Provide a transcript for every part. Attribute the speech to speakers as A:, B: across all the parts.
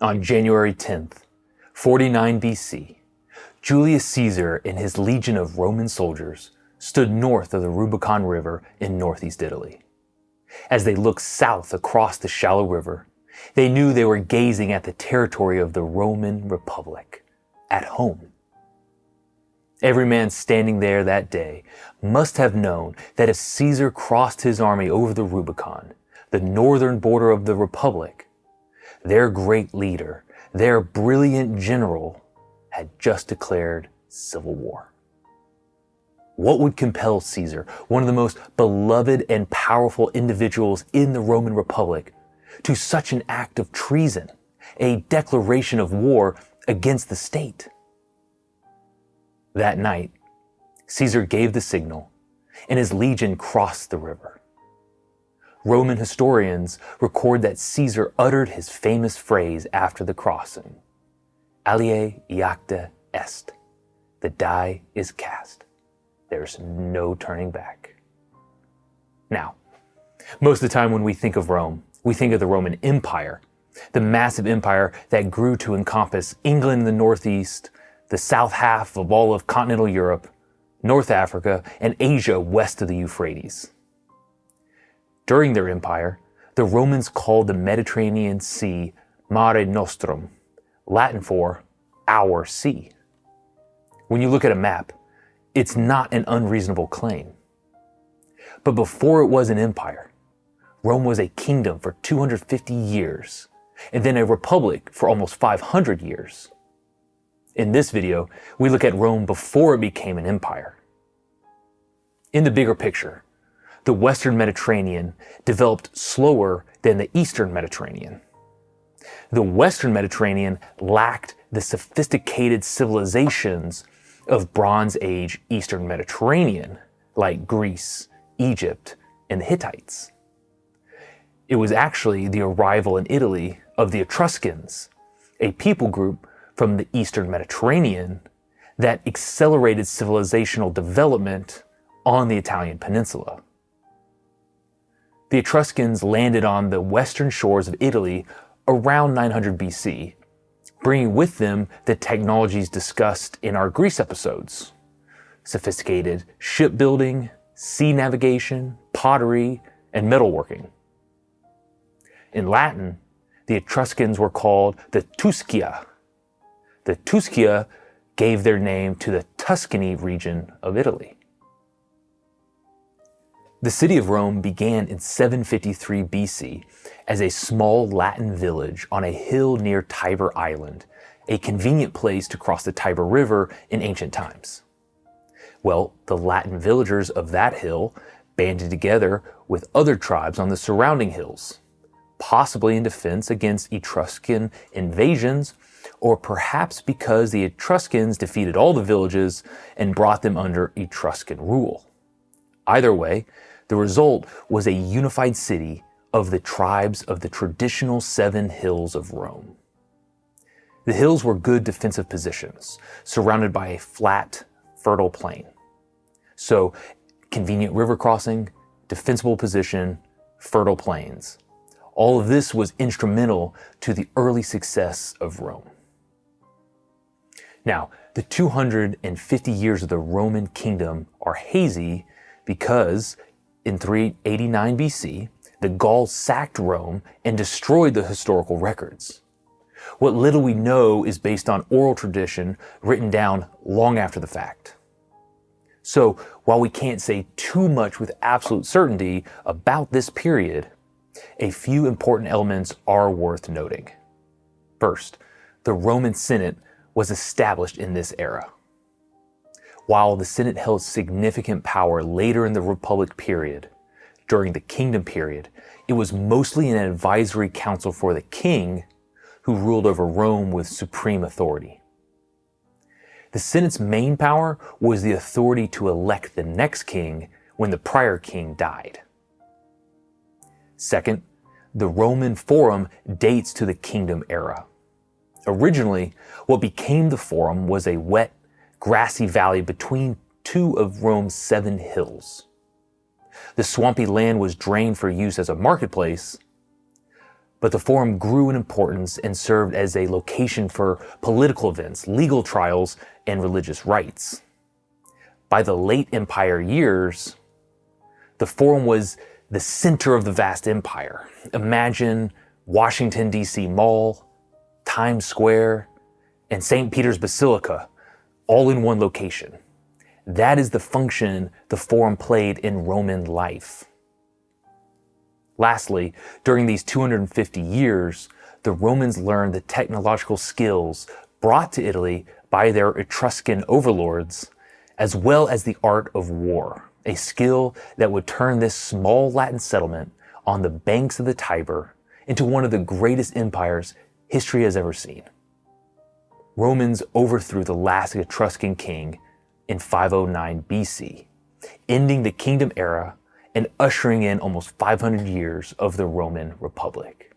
A: On January 10th, 49 BC, Julius Caesar and his legion of Roman soldiers stood north of the Rubicon River in northeast Italy. As they looked south across the shallow river, they knew they were gazing at the territory of the Roman Republic, at home. Every man standing there that day must have known that if Caesar crossed his army over the Rubicon, the northern border of the Republic, their great leader, their brilliant general, had just declared civil war. What would compel Caesar, one of the most beloved and powerful individuals in the Roman Republic, to such an act of treason, a declaration of war against the state? That night, Caesar gave the signal, and his legion crossed the river. Roman historians record that Caesar uttered his famous phrase after the crossing, "Alii iacta est," the die is cast. There's no turning back. Now, most of the time when we think of Rome, we think of the Roman Empire, the massive empire that grew to encompass England in the northeast, the south half of all of continental Europe, North Africa, and Asia west of the Euphrates. During their empire, the Romans called the Mediterranean Sea Mare Nostrum, Latin for our sea. When you look at a map, it's not an unreasonable claim. But before it was an empire, Rome was a kingdom for 250 years, and then a republic for almost 500 years. In this video, we look at Rome before it became an empire. In the bigger picture, the Western Mediterranean developed slower than the Eastern Mediterranean. The Western Mediterranean lacked the sophisticated civilizations of Bronze Age Eastern Mediterranean, like Greece, Egypt, and the Hittites. It was actually the arrival in Italy of the Etruscans, a people group from the Eastern Mediterranean, that accelerated civilizational development on the Italian peninsula. The Etruscans landed on the western shores of Italy around 900 BC, bringing with them the technologies discussed in our Greece episodes: sophisticated shipbuilding, sea navigation, pottery, and metalworking. In Latin, the Etruscans were called the Tuscia. The Tuscia gave their name to the Tuscany region of Italy. The city of Rome began in 753 BC as a small Latin village on a hill near Tiber Island, a convenient place to cross the Tiber River in ancient times. Well, the Latin villagers of that hill banded together with other tribes on the surrounding hills, possibly in defense against Etruscan invasions, or perhaps because the Etruscans defeated all the villages and brought them under Etruscan rule. Either way, the result was a unified city of the tribes of the traditional 7 hills of Rome. The hills were good defensive positions, surrounded by a flat, fertile plain. So, convenient river crossing, defensible position, fertile plains. All of this was instrumental to the early success of Rome. Now, the 250 years of the Roman kingdom are hazy because in 389 BC, the Gauls sacked Rome and destroyed the historical records. What little we know is based on oral tradition written down long after the fact. So, while we can't say too much with absolute certainty about this period, a few important elements are worth noting. First, the Roman Senate was established in this era. While the Senate held significant power later in the Republic period, during the Kingdom period, it was mostly an advisory council for the king who ruled over Rome with supreme authority. The Senate's main power was the authority to elect the next king when the prior king died. Second, the Roman Forum dates to the Kingdom era. Originally, what became the Forum was a wet, grassy valley between 2 of Rome's 7 hills. The swampy land was drained for use as a marketplace, But the Forum grew in importance and served as a location for political events, legal trials, and religious rites. By the late Empire years, the Forum was the center of the vast empire. Imagine Washington, D.C. Mall, Times Square, and St. Peter's Basilica, all in one location. That is the function the Forum played in Roman life. Lastly, during these 250 years, the Romans learned the technological skills brought to Italy by their Etruscan overlords, as well as the art of war, a skill that would turn this small Latin settlement on the banks of the Tiber into one of the greatest empires history has ever seen. Romans overthrew the last Etruscan king in 509 BC, ending the kingdom era and ushering in almost 500 years of the Roman Republic.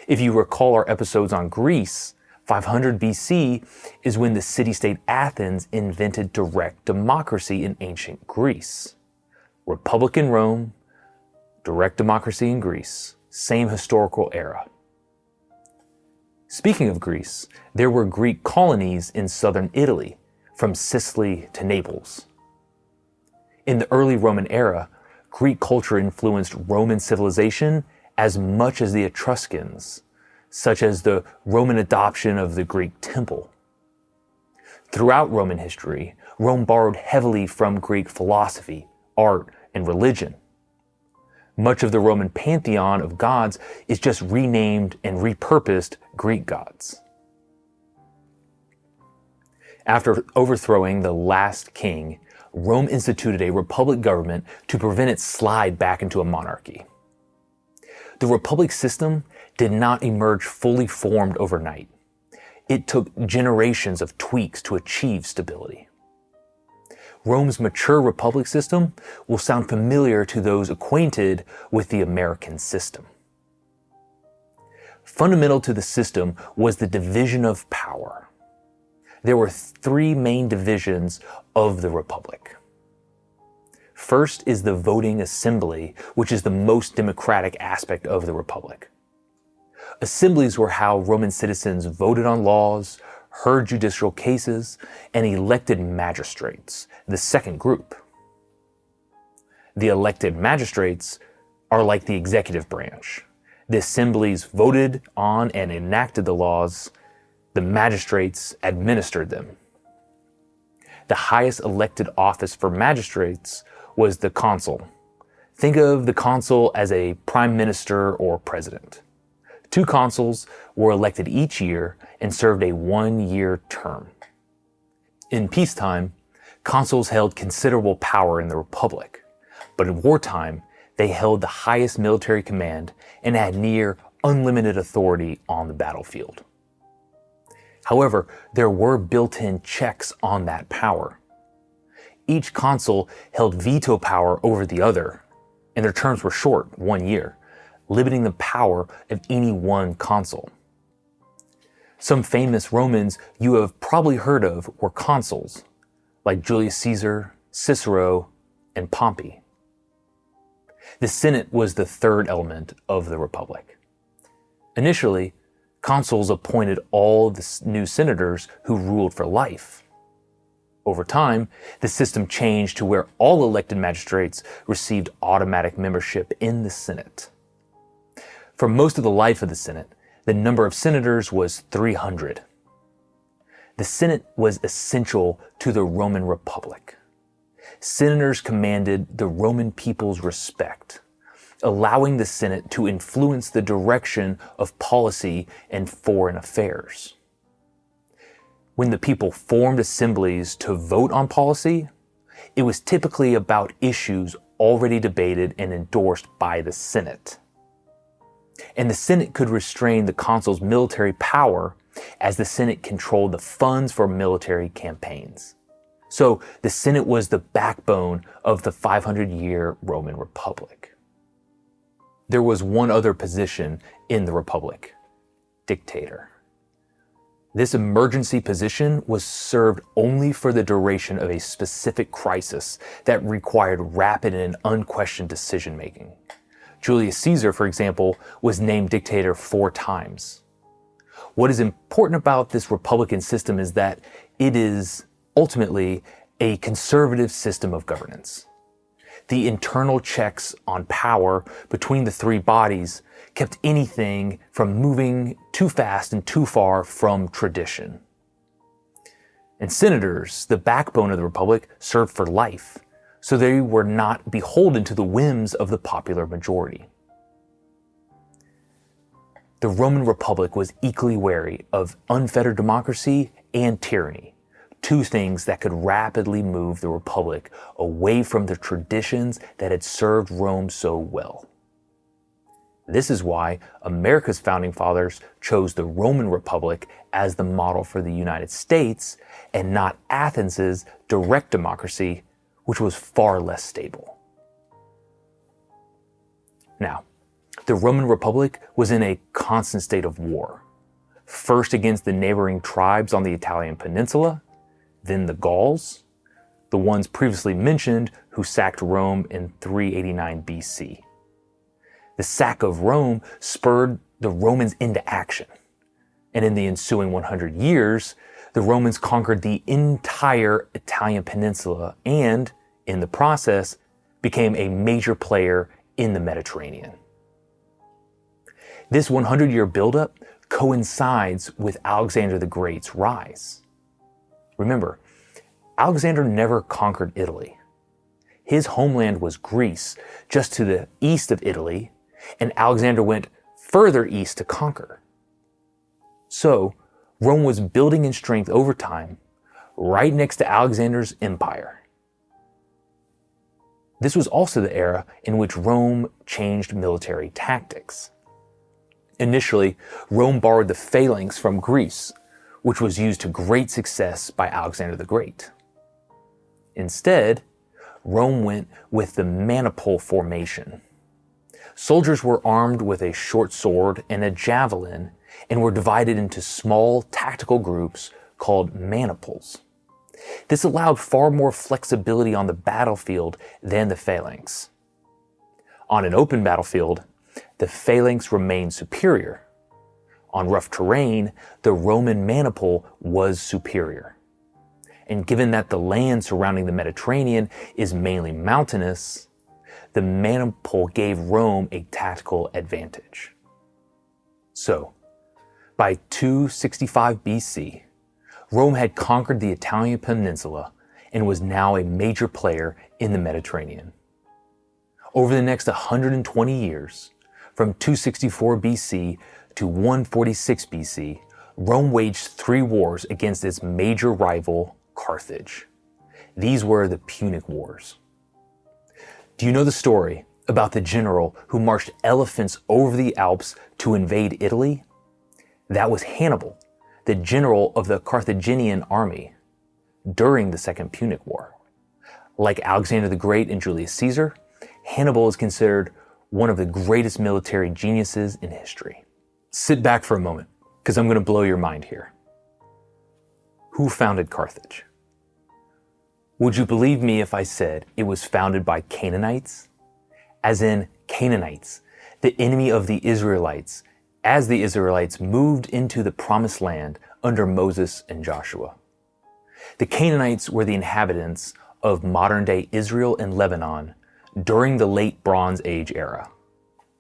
A: If you recall our episodes on Greece, 500 BC is when the city-state Athens invented direct democracy in ancient Greece. Republic in Rome, direct democracy in Greece, same historical era. Speaking of Greece, there were Greek colonies in southern Italy, from Sicily to Naples. In the early Roman era, Greek culture influenced Roman civilization as much as the Etruscans, such as the Roman adoption of the Greek temple. Throughout Roman history, Rome borrowed heavily from Greek philosophy, art, and religion. Much of the Roman pantheon of gods is just renamed and repurposed Greek gods. After overthrowing the last king, Rome instituted a republic government to prevent its slide back into a monarchy. The republic system did not emerge fully formed overnight. It took generations of tweaks to achieve stability. Rome's mature republic system will sound familiar to those acquainted with the American system. Fundamental to the system was the division of power. There were three main divisions of the republic. First is the voting assembly, which is the most democratic aspect of the republic. Assemblies were how Roman citizens voted on laws, heard judicial cases, and elected magistrates, the second group. The elected magistrates are like the executive branch. The assemblies voted on and enacted the laws. The magistrates administered them. The highest elected office for magistrates was the consul. Think of the consul as a prime minister or president. 2 consuls were elected each year and served a 1-year term. In peacetime, consuls held considerable power in the republic, but in wartime, they held the highest military command and had near unlimited authority on the battlefield. However, there were built-in checks on that power. Each consul held veto power over the other, and their terms were short, 1 year, limiting the power of any one consul. Some famous Romans you have probably heard of were consuls, like Julius Caesar, Cicero, and Pompey. The Senate was the third element of the Republic. Initially, consuls appointed all the new senators who ruled for life. Over time, the system changed to where all elected magistrates received automatic membership in the Senate. For most of the life of the Senate, the number of senators was 300. The Senate was essential to the Roman Republic. Senators commanded the Roman people's respect, allowing the Senate to influence the direction of policy and foreign affairs. When the people formed assemblies to vote on policy, it was typically about issues already debated and endorsed by the Senate. And the Senate could restrain the consul's military power as the Senate controlled the funds for military campaigns. So the Senate was the backbone of the 500-year Roman Republic. There was one other position in the Republic: dictator. This emergency position was served only for the duration of a specific crisis that required rapid and unquestioned decision-making. Julius Caesar, for example, was named dictator 4 times. What is important about this republican system is that it is ultimately a conservative system of governance. The internal checks on power between the 3 bodies kept anything from moving too fast and too far from tradition. And senators, the backbone of the republic, served for life, so they were not beholden to the whims of the popular majority. The Roman Republic was equally wary of unfettered democracy and tyranny, 2 things that could rapidly move the Republic away from the traditions that had served Rome so well. This is why America's founding fathers chose the Roman Republic as the model for the United States and not Athens's direct democracy, which was far less stable. Now, the Roman Republic was in a constant state of war, first against the neighboring tribes on the Italian peninsula, then the Gauls, the ones previously mentioned who sacked Rome in 389 BC. The sack of Rome spurred the Romans into action, and in the ensuing 100 years, the Romans conquered the entire Italian peninsula and, in the process, became a major player in the Mediterranean. This 100-year buildup coincides with Alexander the Great's rise. Remember, Alexander never conquered Italy. His homeland was Greece, just to the east of Italy, and Alexander went further east to conquer. So, Rome was building in strength over time, right next to Alexander's empire. This was also the era in which Rome changed military tactics. Initially, Rome borrowed the phalanx from Greece, which was used to great success by Alexander the Great. Instead, Rome went with the manipule formation. Soldiers were armed with a short sword and a javelin and were divided into small tactical groups called maniples. This allowed far more flexibility on the battlefield than the phalanx. On an open battlefield, the phalanx remained superior. On rough terrain, the Roman manipule was superior. And given that the land surrounding the Mediterranean is mainly mountainous, the manipule gave Rome a tactical advantage. So, by 265 BC, Rome had conquered the Italian peninsula and was now a major player in the Mediterranean. Over the next 120 years, from 264 BC to 146 BC, Rome waged 3 wars against its major rival, Carthage. These were the Punic Wars. Do you know the story about the general who marched elephants over the Alps to invade Italy? That was Hannibal, the general of the Carthaginian army during the Second Punic War. Like Alexander the Great and Julius Caesar, Hannibal is considered one of the greatest military geniuses in history. Sit back for a moment, because I'm going to blow your mind here. Who founded Carthage? Would you believe me if I said it was founded by Canaanites? As in Canaanites, the enemy of the Israelites, as the Israelites moved into the Promised Land under Moses and Joshua. The Canaanites were the inhabitants of modern-day Israel and Lebanon during the late Bronze Age era.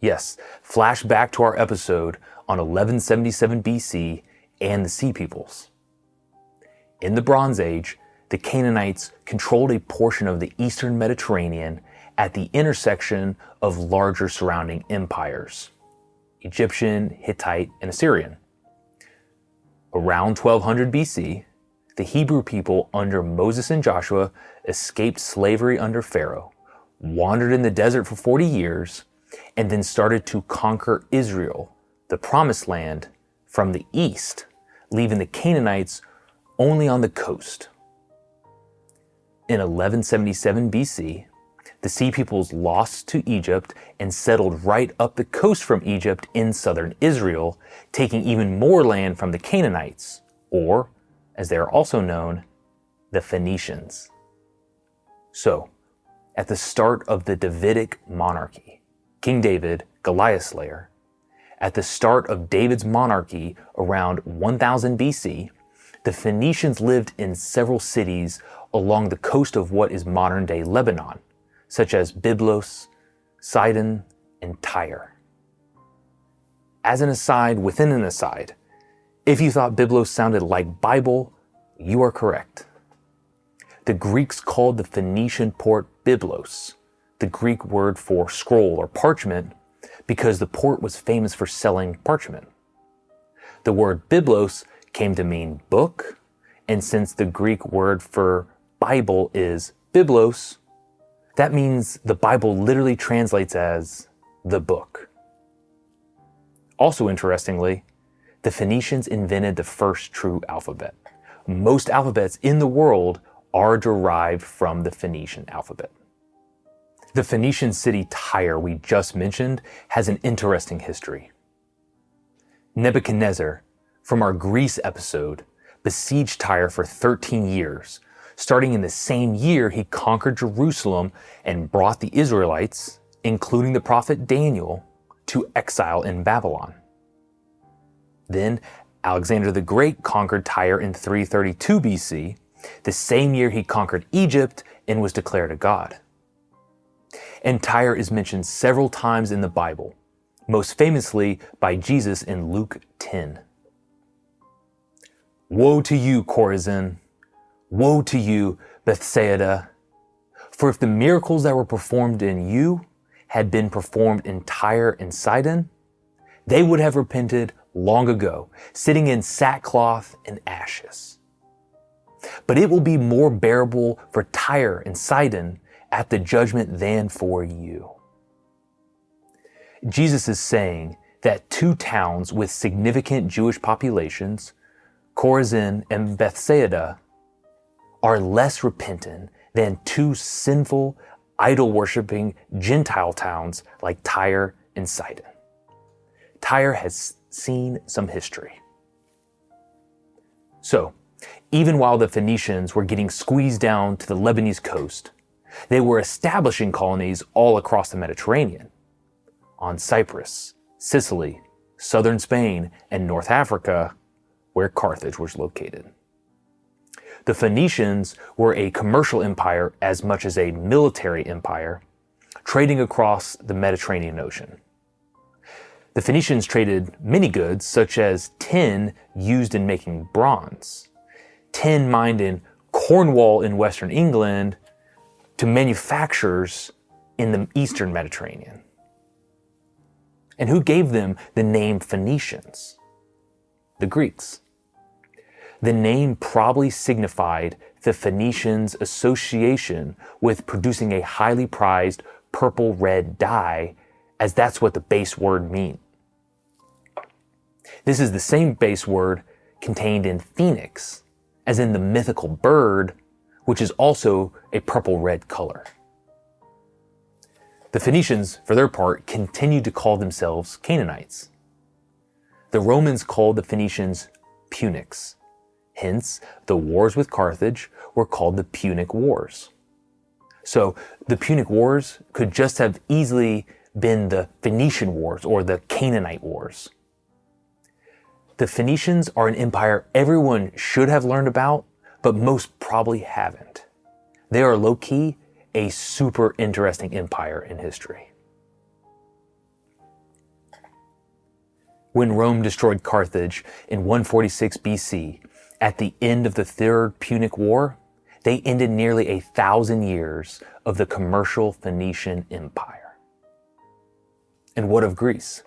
A: Yes, flash back to our episode on 1177 BC and the Sea Peoples. In the Bronze Age, the Canaanites controlled a portion of the eastern Mediterranean at the intersection of larger surrounding empires, Egyptian, Hittite, and Assyrian. Around 1200 BC, the Hebrew people under Moses and Joshua escaped slavery under Pharaoh, wandered in the desert for 40 years, and then started to conquer Israel, the Promised Land, from the east, leaving the Canaanites only on the coast. In 1177 BC, the Sea Peoples lost to Egypt and settled right up the coast from Egypt in southern Israel, taking even more land from the Canaanites, or, as they are also known, the Phoenicians. So, at the start of the Davidic monarchy, King David, Goliath slayer, at the start of David's monarchy around 1000 BC, the Phoenicians lived in several cities along the coast of what is modern-day Lebanon, such as Byblos, Sidon, and Tyre. As an aside within an aside, if you thought Byblos sounded like Bible, you are correct. The Greeks called the Phoenician port Byblos, the Greek word for scroll or parchment, because the port was famous for selling parchment. The word Byblos came to mean book, and since the Greek word for Bible is Biblos, that means the Bible literally translates as the book. Also interestingly, the Phoenicians invented the first true alphabet. Most alphabets in the world are derived from the Phoenician alphabet. The Phoenician city Tyre we just mentioned has an interesting history. Nebuchadnezzar, from our Greece episode, besieged Tyre for 13 years. Starting in the same year, he conquered Jerusalem and brought the Israelites, including the prophet Daniel, to exile in Babylon. Then Alexander the Great conquered Tyre in 332 BC, the same year he conquered Egypt and was declared a god. And Tyre is mentioned several times in the Bible, most famously by Jesus in Luke 10. Woe to you, Chorazin! Woe to you, Bethsaida! For if the miracles that were performed in you had been performed in Tyre and Sidon, they would have repented long ago, sitting in sackcloth and ashes. But it will be more bearable for Tyre and Sidon at the judgment than for you. Jesus is saying that two towns with significant Jewish populations, Chorazin and Bethsaida, are less repentant than two sinful, idol-worshiping Gentile towns like Tyre and Sidon. Tyre has seen some history. So, even while the Phoenicians were getting squeezed down to the Lebanese coast, they were establishing colonies all across the Mediterranean, on Cyprus, Sicily, southern Spain, and North Africa, where Carthage was located. The Phoenicians were a commercial empire as much as a military empire, trading across the Mediterranean Ocean. The Phoenicians traded many goods, such as tin used in making bronze, tin mined in Cornwall in Western England, to manufacturers in the Eastern Mediterranean. And who gave them the name Phoenicians? The Greeks. The name probably signified the Phoenicians' association with producing a highly prized purple-red dye, as that's what the base word means. This is the same base word contained in phoenix, as in the mythical bird, which is also a purple-red color. The Phoenicians, for their part, continued to call themselves Canaanites. The Romans called the Phoenicians Punics. Hence, the wars with Carthage were called the Punic Wars. So, the Punic Wars could just have easily been the Phoenician Wars or the Canaanite Wars. The Phoenicians are an empire everyone should have learned about, but most probably haven't. They are low-key a super interesting empire in history. When Rome destroyed Carthage in 146 BC, at the end of the Third Punic War, they ended nearly 1,000 years of the commercial Phoenician Empire. And what of Greece?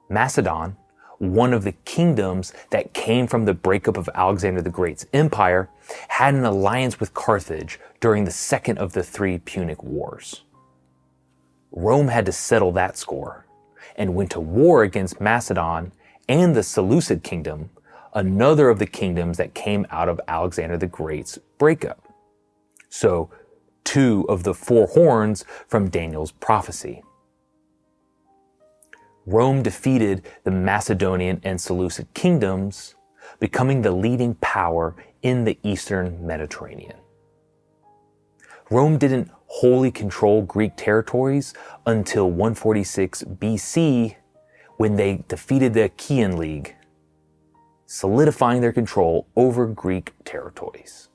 A: Macedon, one of the kingdoms that came from the breakup of Alexander the Great's empire, had an alliance with Carthage during the second of the three Punic Wars. Rome had to settle that score and went to war against Macedon and the Seleucid kingdom, another of the kingdoms that came out of Alexander the Great's breakup. So, two of the four horns from Daniel's prophecy. Rome defeated the Macedonian and Seleucid kingdoms, becoming the leading power in the Eastern Mediterranean. Rome didn't wholly control Greek territories until 146 BC, when they defeated the Achaean League, solidifying their control over Greek territories.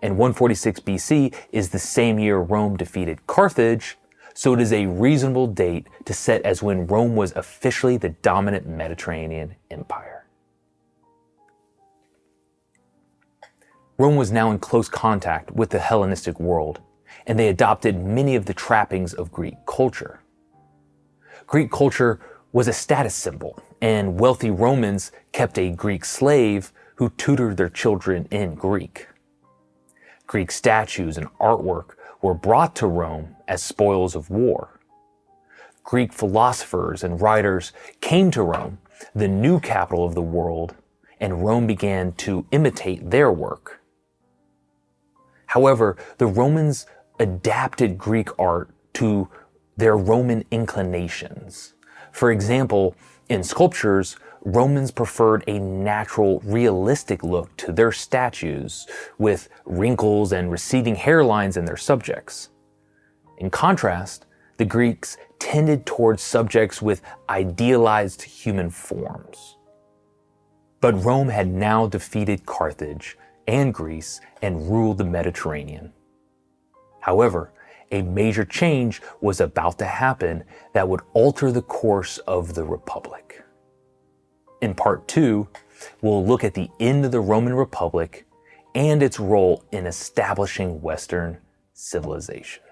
A: And 146 BC is the same year Rome defeated Carthage, so it is a reasonable date to set as when Rome was officially the dominant Mediterranean empire. Rome was now in close contact with the Hellenistic world, and they adopted many of the trappings of Greek culture. Greek culture was a status symbol, and wealthy Romans kept a Greek slave who tutored their children in Greek. Greek statues and artwork were brought to Rome as spoils of war. Greek philosophers and writers came to Rome, the new capital of the world, and Rome began to imitate their work. However, the Romans adapted Greek art to their Roman inclinations. For example, in sculptures, Romans preferred a natural, realistic look to their statues, with wrinkles and receding hairlines in their subjects. In contrast, the Greeks tended towards subjects with idealized human forms. But Rome had now defeated Carthage and Greece and ruled the Mediterranean. However, a major change was about to happen that would alter the course of the Republic. In part 2, we'll look at the end of the Roman Republic and its role in establishing Western civilization.